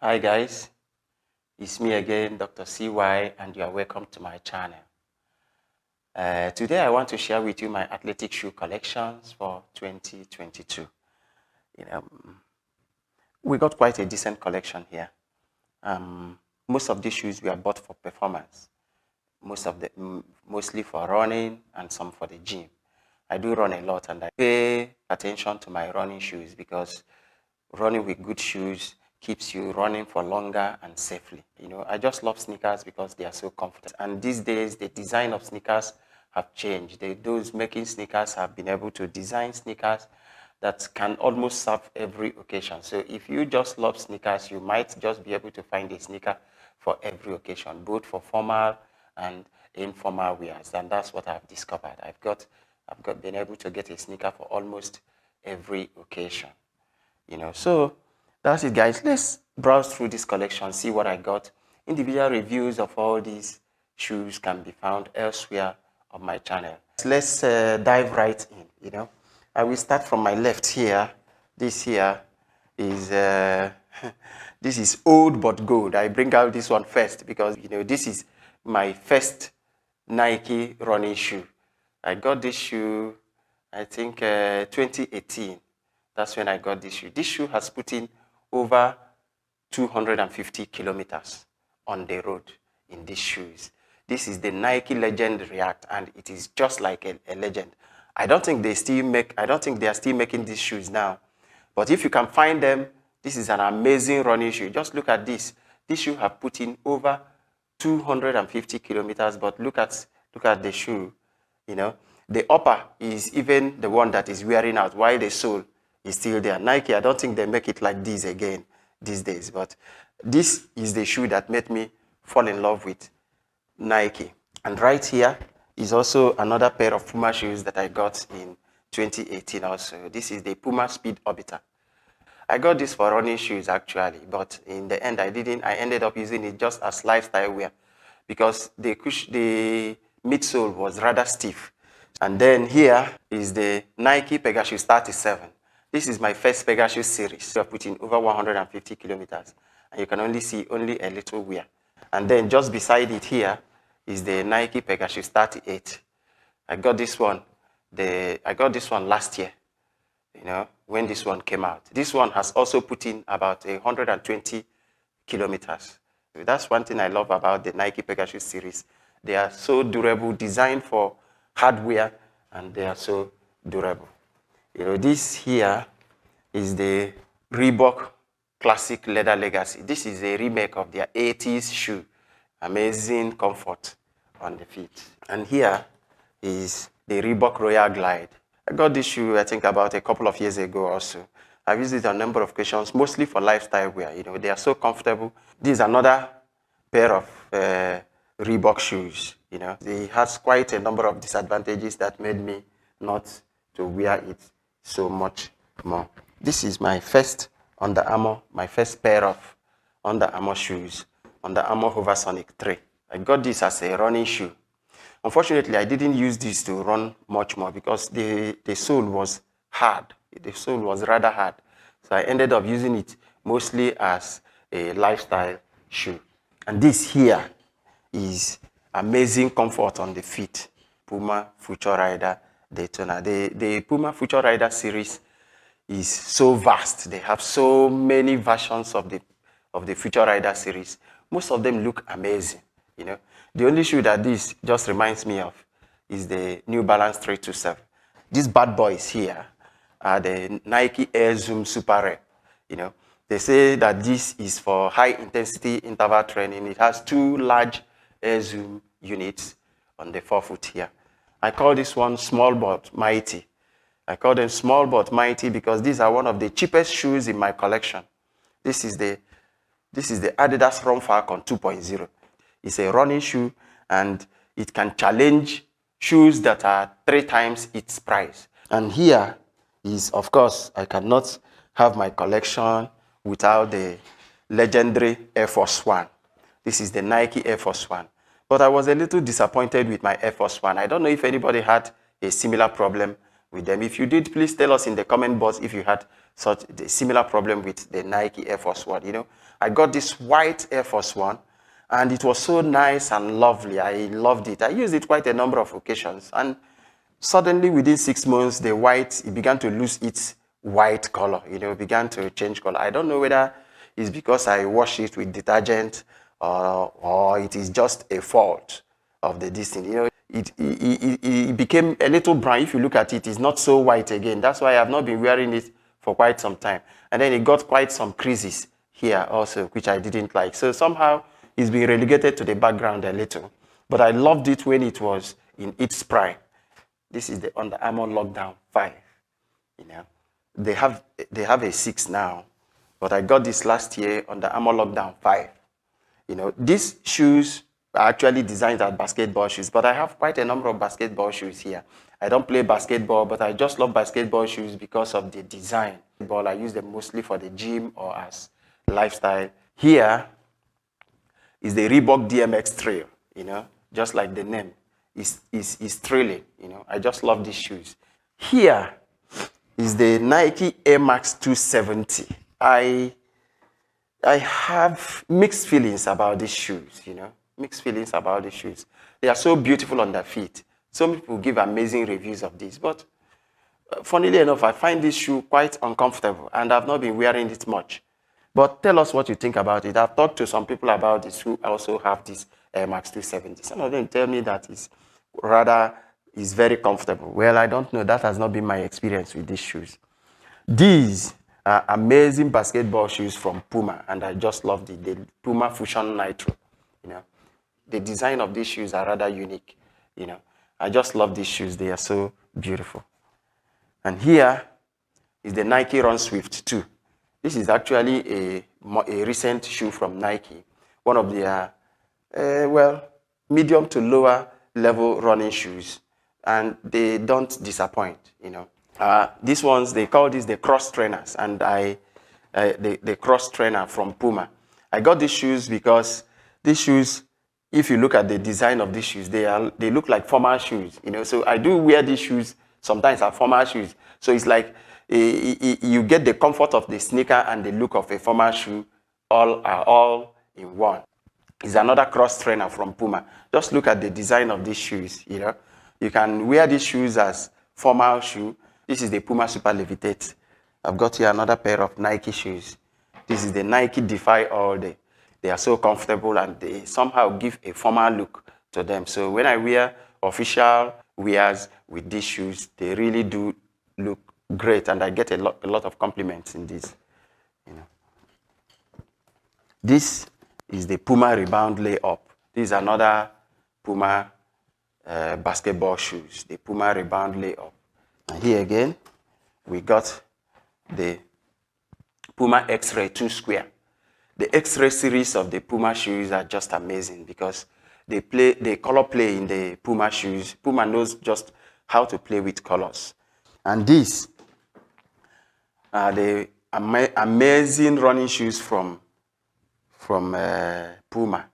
Hi guys, it's me again, Dr. CY, and you are welcome to my channel. Today I want to share with you my athletic shoe collections for 2022. We got quite a decent collection here. Most of these shoes were bought for performance, mostly for running and some for the gym. I do run a lot and I pay attention to my running shoes because running with good shoes keeps you running for longer and safely. I just love sneakers because they are so comfortable. And these days, the design of sneakers have changed. Those making sneakers have been able to design sneakers that can almost serve every occasion. So if you just love sneakers, you might just be able to find a sneaker for every occasion, both for formal and informal wears. And that's what I've discovered. I've been able to get a sneaker for almost every occasion. So that's it, guys. Let's browse through this collection, see what I got. Individual reviews of all these shoes can be found elsewhere on my channel. Let's dive right in. I will start from my left here. This here is this is old but gold. I bring out this one first because this is my first Nike running shoe. I got this shoe, I think 2018. That's when I got this shoe. This shoe has put in over 250 kilometers on the road in these shoes. This is the Nike Legend React, and it is just like a legend. I don't think they are still making these shoes now. But if you can find them, this is an amazing running shoe. Just look at this. This shoe have put in over 250 kilometers, but look at the shoe. The upper is even the one that is wearing out, while the sole is still there. Nike, I don't think they make it like this again these days, but this is the shoe that made me fall in love with Nike. And right here is also another pair of Puma shoes that I got in 2018 also. This is the Puma Speed Orbiter. I got this for running shoes actually, but in the end I ended up using it just as lifestyle wear because the midsole was rather stiff. And then here is the Nike Pegasus 37. This is my first Pegasus series. We are putting over 150 kilometers, and you can only see a little wear. And then just beside it here is the Nike Pegasus 38. I got this one last year, when this one came out. This one has also put in about 120 kilometers. That's one thing I love about the Nike Pegasus series. They are so durable, designed for hardware, and they are so durable. This here is the Reebok Classic Leather Legacy. This is a remake of their 80s shoe. Amazing comfort on the feet. And here is the Reebok Royal Glide. I got this shoe, I think, about a couple of years ago also. I've used it on a number of occasions, mostly for lifestyle wear. They are so comfortable. This is another pair of Reebok shoes. It has quite a number of disadvantages that made me not to wear it so much more. This is my first Under Armour, my first pair of Under Armour shoes, Under Armour Hoversonic 3. I got this as a running shoe. Unfortunately, I didn't use this to run much more because the sole was hard. The sole was rather hard. So I ended up using it mostly as a lifestyle shoe. And this here is amazing comfort on the feet. Puma Future Rider Daytona. The Puma Future Rider series is so vast. They have so many versions of the Future Rider series. Most of them look amazing. The only shoe that this just reminds me of is the New Balance 327. These bad boys here are the Nike Air Zoom Super Rep. They say that this is for high intensity interval training. It has 2 large Air Zoom units on the forefoot here. I call this one small but mighty. I call them small but mighty because these are one of the cheapest shoes in my collection. This is the Adidas Run Falcon 2.0. It's a running shoe and it can challenge shoes that are 3 times its price. And here is, of course, I cannot have my collection without the legendary Air Force One. This is the Nike Air Force One. But I was a little disappointed with my Air Force One. I don't know if anybody had a similar problem with them. If you did, please tell us in the comment box if you had such a similar problem with the Nike Air Force One. You know, I got this white Air Force One, and it was so nice and lovely. I loved it. I used it quite a number of occasions, and suddenly within 6 months, the white, it began to lose its white color. You know, began to change color. I don't know whether it's because I wash it with detergent or it is just a fault of the distance. You know, it became a little brown. If you look at it, it's not so white again. That's why I have not been wearing it for quite some time. And then it got quite some creases here also, which I didn't like. So somehow it's been relegated to the background a little. But I loved it when it was in its prime. This is the Under Armour Lockdown 5. You know, they have a 6 now, but I got this last year on the Armour Lockdown 5. You know, these shoes are actually designed as basketball shoes, but I have quite a number of basketball shoes here. I don't play basketball, but I just love basketball shoes because of the design. I use them mostly for the gym or as lifestyle. Here is the Reebok DMX Trail, you know, just like the name is trailing, you know. I just love these shoes. Here is the Nike Air Max 270. I have mixed feelings about these shoes, you know, mixed feelings about these shoes. They are so beautiful on their feet. Some people give amazing reviews of this, but funnily enough, I find this shoe quite uncomfortable, and I've not been wearing it much. But tell us what you think about it. I've talked to some people about this who also have this Air Max 270. Some of them tell me that it's very comfortable. Well, I don't know. That has not been my experience with these shoes. These are amazing basketball shoes from Puma, and I just love the Puma Fusion Nitro. You know, the design of these shoes are rather unique. You know, I just love these shoes. They are so beautiful. And here is the Nike Run Swift 2. This is actually a recent shoe from Nike, one of their, medium to lower level running shoes, and they don't disappoint, you know. These ones, they call this the cross trainers, and the cross trainer from Puma. I got these shoes because these shoes, if you look at the design of these shoes, they look like formal shoes, you know. So I do wear these shoes sometimes as formal shoes. So it's like you get the comfort of the sneaker and the look of a formal shoe all in one. It's another cross trainer from Puma. Just look at the design of these shoes, you know. You can wear these shoes as formal shoe. This is the Puma Super Levitate. I've got here another pair of Nike shoes. This is the Nike Defy All Day. They are so comfortable and they somehow give a formal look to them. So when I wear official wears with these shoes, they really do look great, and I get a lot of compliments in this. You know, this is the Puma Rebound Layup. This is another Puma basketball shoes, the Puma Rebound Layup. And here again, we got the Puma X-Ray 2 Square. The X-Ray series of the Puma shoes are just amazing because they color play in the Puma shoes. Puma knows just how to play with colors. And these are the amazing running shoes from Puma.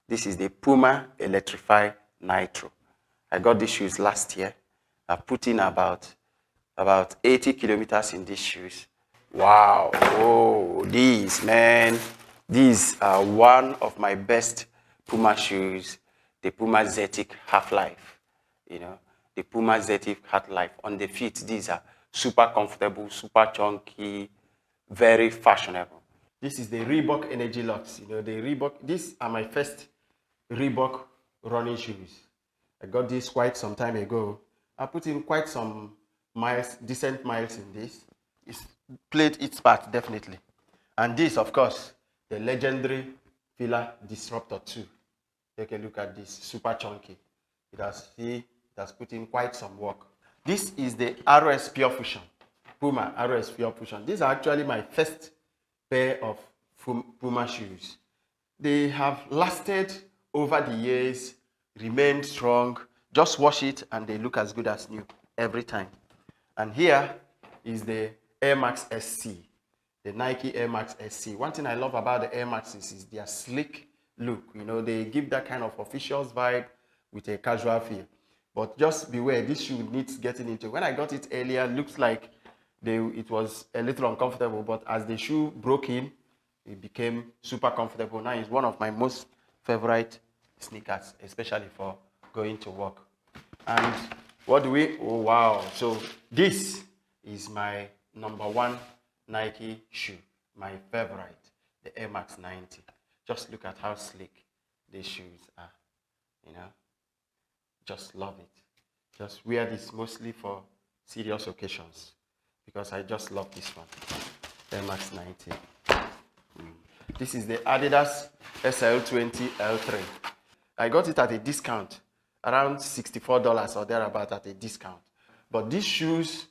This is the Puma Electrify Nitro. I got these shoes last year. I put in about 80 kilometers in these shoes. Wow. Oh, these are one of my best Puma shoes, the Puma Zetic Half-Life. You know, the Puma Zetic Half-Life. On the feet, these are super comfortable, super chunky, very fashionable. This is the Reebok Energy Lux. You know, the Reebok, these are my first Reebok running shoes. I got this quite some time ago. I put in quite some miles, decent miles in this. It's played its part, definitely. And this, of course, the legendary Fila Disruptor 2. Take a look at this, super chunky. It has put in quite some work. This is the RS Pure Fusion, Puma RS Pure Fusion. These are actually my first pair of Puma shoes. They have lasted over the years, remained strong. Just wash it and they look as good as new every time. And here is the Air Max SC, the Nike Air Max SC. One thing I love about the Air Maxes is their sleek look. You know, they give that kind of officials vibe with a casual feel. But just beware, this shoe needs getting into. When I got it earlier, looks like it was a little uncomfortable, but as the shoe broke in, it became super comfortable. Now it's one of my most favorite sneakers, especially for going to work. And what do we, oh wow. So this is my #1 Nike shoe, my favorite, the Air Max 90. Just look at how slick these shoes are, you know. Just love it. Just wear this mostly for serious occasions because I just love this one, Air Max 90. This is the Adidas Sl 20 L3. I got it at a discount, around $64 or thereabout at a discount. But these shoes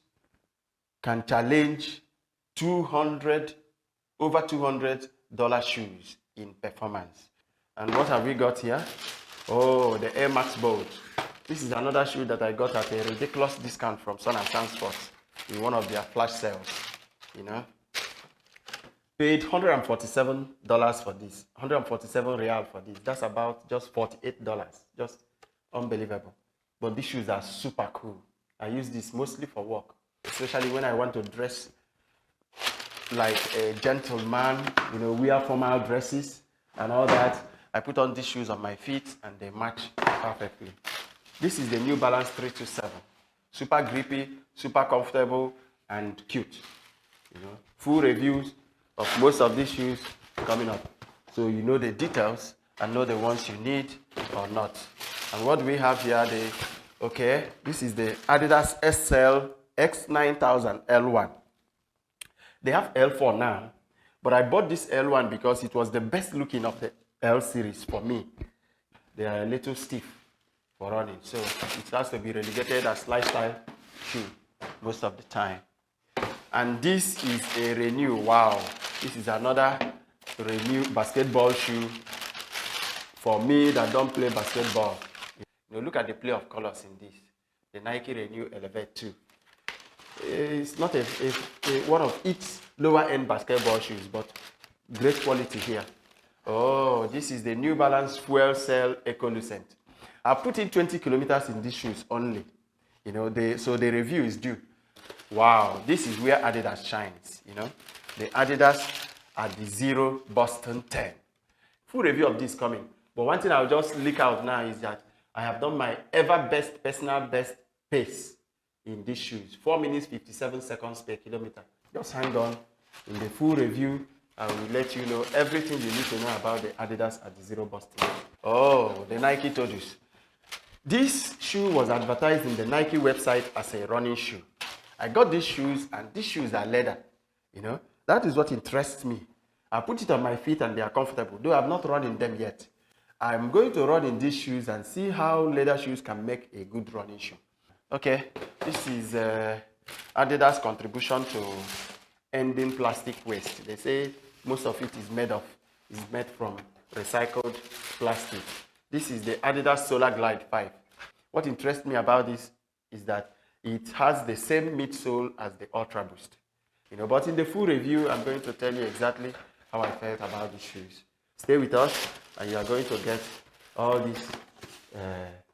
can challenge over $200 shoes in performance. And what have we got here? Oh, the Air Max Bold. This is another shoe that I got at a ridiculous discount from Sun and Sand Sports in one of their flash sales, you know. Paid $147 for this, 147 real for this. That's about just $48, just unbelievable. But these shoes are super cool. I use this mostly for work, especially when I want to dress like a gentleman, you know, wear formal dresses and all that. I put on these shoes on my feet and they match perfectly. This is the New Balance 327. Super grippy, super comfortable, and cute. You know, full reviews of most of these shoes coming up. So you know the details and know the ones you need or not. And what we have here, this is the Adidas Sl X9000 L1. They have L4 now, but I bought this L1 because it was the best looking of the L series for me. They are a little stiff for running, so it has to be relegated as lifestyle shoe most of the time. And this is a Renew. Wow, this is another Renew basketball shoe for me that don't play basketball. You know, look at the play of colors in this. The Nike Renew Elevate 2. It's not one of its lower end basketball shoes, but great quality here. Oh, this is the New Balance Fuel Cell Eco-Lucent. I put in 20 kilometers in these shoes only. You know, so the review is due. Wow, this is where Adidas shines, you know. The Adidas at the 0 Boston 10. Full review of this coming. But one thing I'll just leak out now is that I have done my personal best pace in these shoes. 4 minutes, 57 seconds per kilometer. Just hang on. In the full review, I will let you know everything you need to know about the Adidas at the 0 Boston. Oh, the Nike Todus. This shoe was advertised in the Nike website as a running shoe. I got these shoes, and these shoes are leather. You know, that is what interests me. I put it on my feet and they are comfortable, though I've not run in them yet. I'm going to run in these shoes and see how leather shoes can make a good running shoe. Okay, this is Adidas' contribution to ending plastic waste. They say most of it is made from recycled plastic. This is the Adidas Solar Glide 5. What interests me about this is that it has the same midsole as the Ultra Boost. You know, but in the full review, I'm going to tell you exactly how I felt about these shoes. Stay with us, and you are going to get all these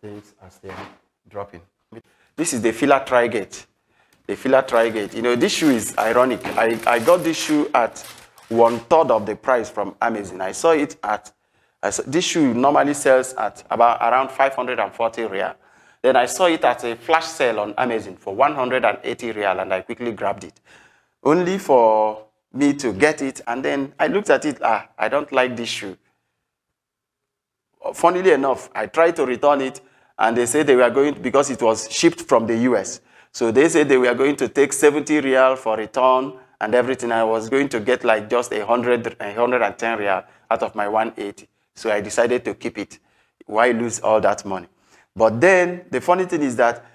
things as they are dropping. This is the Fila Trigate. The Fila Trigate. You know, this shoe is ironic. I got this shoe at 1/3 of the price from Amazon. I saw it at, this shoe normally sells at around 540 real. Then I saw it at a flash sale on Amazon for 180 real, and I quickly grabbed it. Only for me to get it, and then I looked at it, I don't like this shoe. Funnily enough, I tried to return it, and they said they were going, because it was shipped from the US, so they said they were going to take 70 real for return and everything. I was going to get like just 110 real out of my 180. So I decided to keep it. Why lose all that money? But then the funny thing is that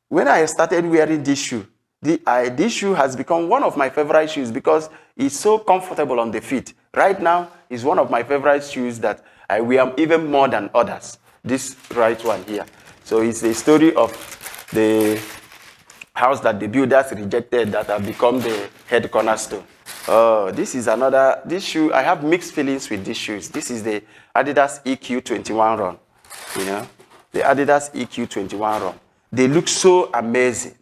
when I started wearing this shoe, this shoe has become one of my favorite shoes because it's so comfortable on the feet. Right now, it's one of my favorite shoes that I wear even more than others. This right one here. So it's the story of the house that the builders rejected that have become the head cornerstone. Oh, this is this shoe. I have mixed feelings with these shoes. This is the Adidas Eq 21 Run. You know, the Adidas EQ 21 ROM. They look so amazing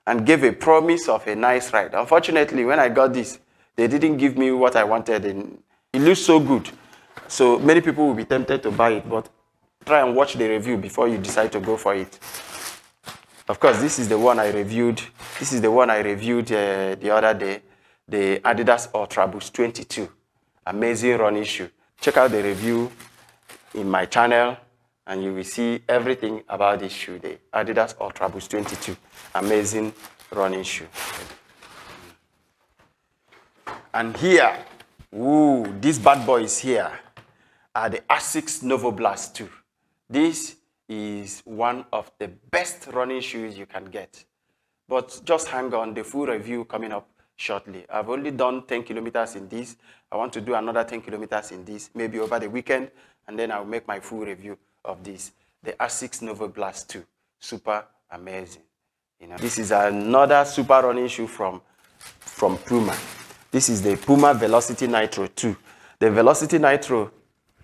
and gave a promise of a nice ride. Unfortunately, when I got this, they didn't give me what I wanted, and it looks so good. So many people will be tempted to buy it, but try and watch the review before you decide to go for it. Of course, this is the one I reviewed. This is the one I reviewed the other day, the Adidas Ultra Boost 22. Amazing running shoe. Check out the review in my channel, and you will see everything about this shoe, the Adidas Ultra Boost 22. Amazing running shoe. And here, ooh, this bad boy is here, are the Asics Blast 2. This is one of the best running shoes you can get. But just hang on, the full review coming up shortly. I've only done 10 kilometers in this. I want to do another 10 kilometers in this, maybe over the weekend, and then I'll make my full review of this. The Asics Blast 2. Super amazing. You know, this is another super running shoe from Puma. This is the Puma Velocity Nitro 2. The Velocity Nitro,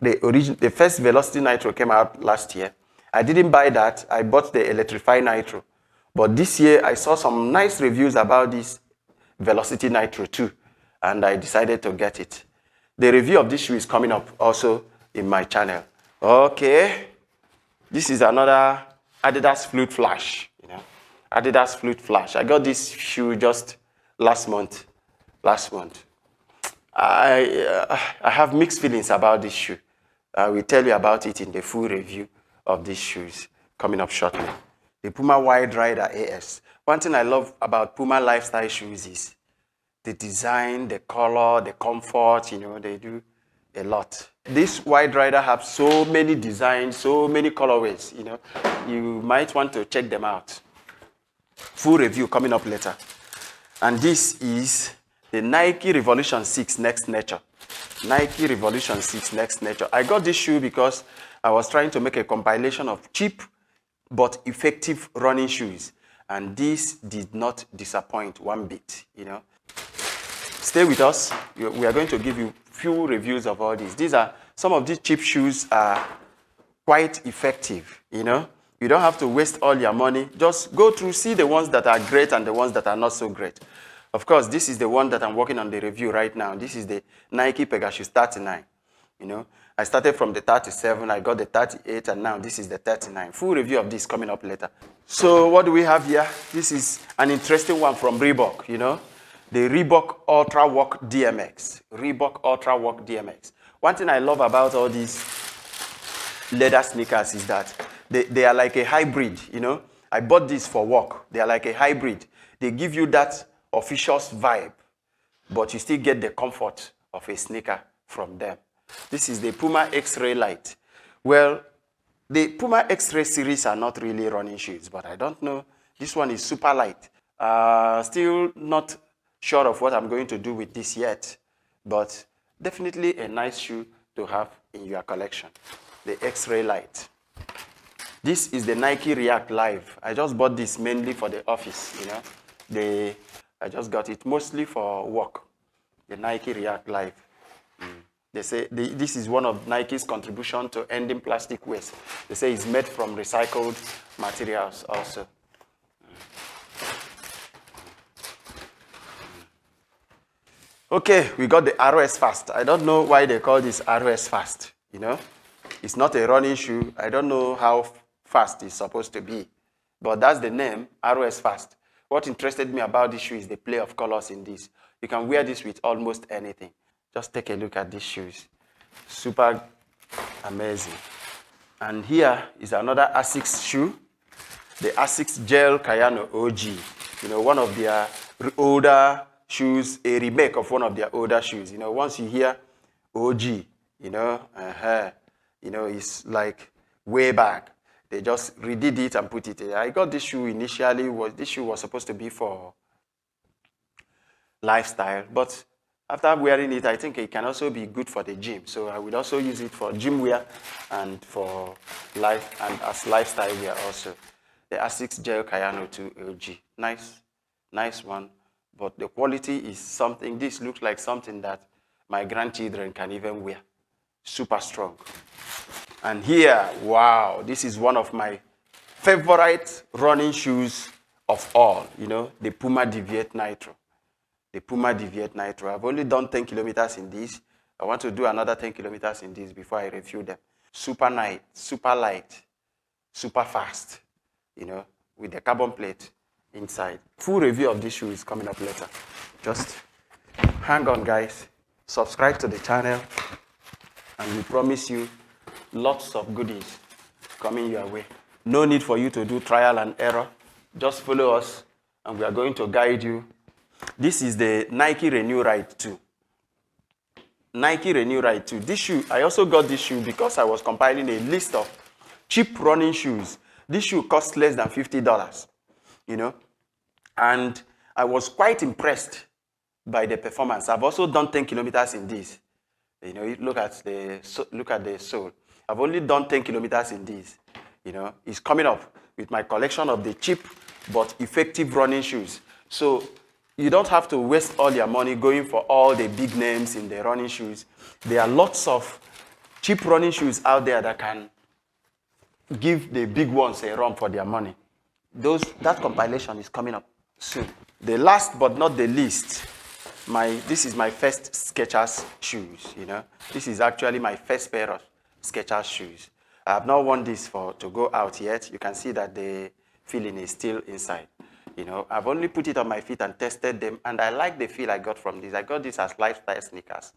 the first Velocity Nitro came out last year. I didn't buy that. I bought the Electrify Nitro. But this year, I saw some nice reviews about this Velocity Nitro 2, and I decided to get it. The review of this shoe is coming up also in my channel. Okay. This is another Adidas Flute Flash. You know, Adidas Flute Flash. I got this shoe just last month. I have mixed feelings about this shoe. I will tell you about it in the full review of these shoes coming up shortly. The Puma Wide Rider AS. One thing I love about Puma lifestyle shoes is the design, the color, the comfort, you know, they do a lot. This Wide Rider have so many designs, so many colorways, you know. You might want to check them out. Full review coming up later. And this is the Nike Revolution 6 Next Nature. Nike Revolution 6 Next Nature. I got this shoe because I was trying to make a compilation of cheap but effective running shoes. And this did not disappoint one bit, you know. Stay with us. We are going to give you few reviews of all these. Some of these cheap shoes are quite effective, you know. You don't have to waste all your money. Just go through, see the ones that are great and the ones that are not so great. Of course, this is the one that I'm working on the review right now. This is the Nike Pegasus 39. You know, I started from the 37, I got the 38, and now this is the 39. Full review of this coming up later. So what do we have here? This is an interesting one from Reebok, you know. The Reebok Ultra Walk DMX. Reebok Ultra Walk DMX. One thing I love about all these leather sneakers is that they are like a hybrid, you know. I bought this for work. They are like a hybrid. They give you that officious vibe, but you still get the comfort of a sneaker from them. This is the Puma X-Ray Light. Well, the Puma X-Ray series are not really running shoes, but I don't know. This one is super light. Still not sure of what I'm going to do with this yet, but definitely a nice shoe to have in your collection. The X-Ray Light. This is the Nike React Live. I just bought this mainly for the office, you know. I just got it mostly for work. The Nike React Live. They say this is one of Nike's contribution to ending plastic waste. They say it's made from recycled materials also. Okay, we got the ROS Fast. I don't know why they call this ROS Fast, you know. It's not a running shoe. I don't know how fast it's supposed to be, but that's the name, ROS Fast. What interested me about this shoe is the play of colors in this. You can wear this with almost anything. Just take a look at these shoes. Super amazing. And here is another Asics shoe, the Asics Gel Kayano Og. You know, one of their older shoes, a remake of one of their older shoes. You know, once you hear OG, you know, it's like way back. They just redid it and put it in. I got this shoe initially. This shoe was supposed to be for lifestyle, but after wearing it, I think it can also be good for the gym. So I will also use it for gym wear and for life and as lifestyle wear also. The Asics Gel Kayano Og. Nice one. But the quality is something. This looks like something that my grandchildren can even wear. Super strong. And here, wow, this is one of my favorite running shoes of all, you know, the Puma Deviate Nitro. The Puma Deviate Nitro. I've only done 10 kilometers in this. I want to do another 10 kilometers in this before I review them. Super light, super fast, you know, with the carbon plate inside. Full review of this shoe is coming up later. Just hang on, guys. Subscribe to the channel, and we promise you lots of goodies coming your way. No need for you to do trial and error. Just follow us, and we are going to guide you. This is the Nike Renew Ride 2. Nike Renew Ride 2. This shoe, I also got this shoe because I was compiling a list of cheap running shoes. This shoe costs less than $50, you know. And I was quite impressed by the performance. I've also done 10 kilometers in this. You know, look at the sole. I've only done 10 kilometers in this. You know, it's coming up with my collection of the cheap but effective running shoes. So you don't have to waste all your money going for all the big names in the running shoes. There are lots of cheap running shoes out there that can give the big ones a run for their money. That compilation is coming up soon. The last but not the least, this is my first Skechers shoes, you know. This is actually my first pair of Skechers shoes. I have not worn this to go out yet. You can see that the feeling is still inside. You know, I've only put it on my feet and tested them, and I like the feel I got from this. I got this as lifestyle sneakers,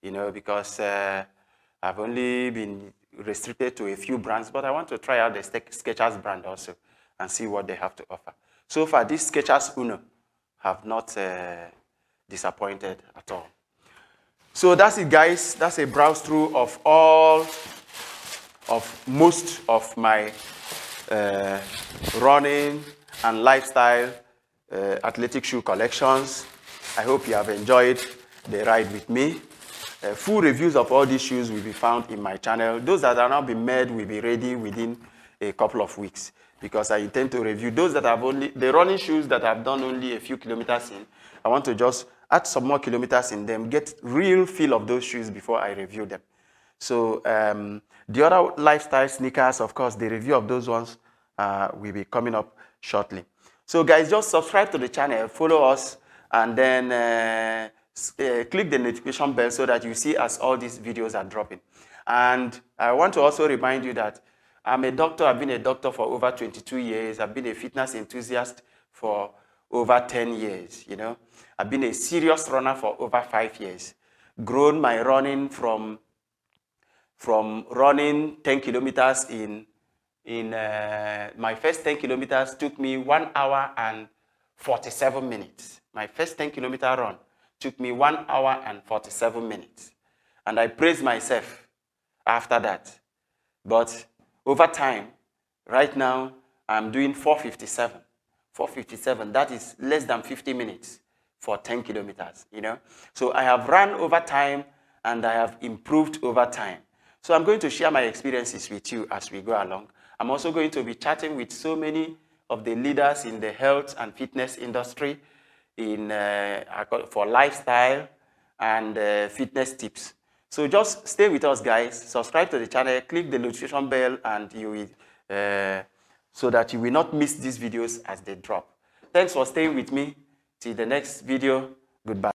you know, because I've only been restricted to a few brands, but I want to try out the Skechers brand also and see what they have to offer. So far, these Skechers Uno have not disappointed at all. So that's it, guys. That's a browse through of most of my running and lifestyle athletic shoe collections. I hope you have enjoyed the ride with me. Full reviews of all these shoes will be found in my channel. Those that are now been made will be ready within a couple of weeks, because I intend to review those that have the running shoes that I've done only a few kilometers in. I want to just add some more kilometers in them, get real feel of those shoes before I review them. So the other lifestyle sneakers, of course, the review of those ones will be coming up shortly. So guys, just subscribe to the channel, follow us, and then click the notification bell so that you see as all these videos are dropping. And I want to also remind you that I'm a doctor. I've been a doctor for over 22 years. I've been a fitness enthusiast for over 10 years, you know. I've been a serious runner for over 5 years. Grown my running from running 10 kilometers my first 10 kilometers took me 1 hour and 47 minutes. My first 10 kilometer run took me 1 hour and 47 minutes. And I praised myself after that. But over time, right now, I'm doing 4:57. 4:57, that is less than 50 minutes for 10 kilometers, you know. So I have run over time, and I have improved over time. So I'm going to share my experiences with you as we go along. I'm also going to be chatting with so many of the leaders in the health and fitness industry for lifestyle and fitness tips. So just stay with us, guys. Subscribe to the channel, click the notification bell, and you will, so that you will not miss these videos as they drop. Thanks for staying with me. Till the next video. Goodbye.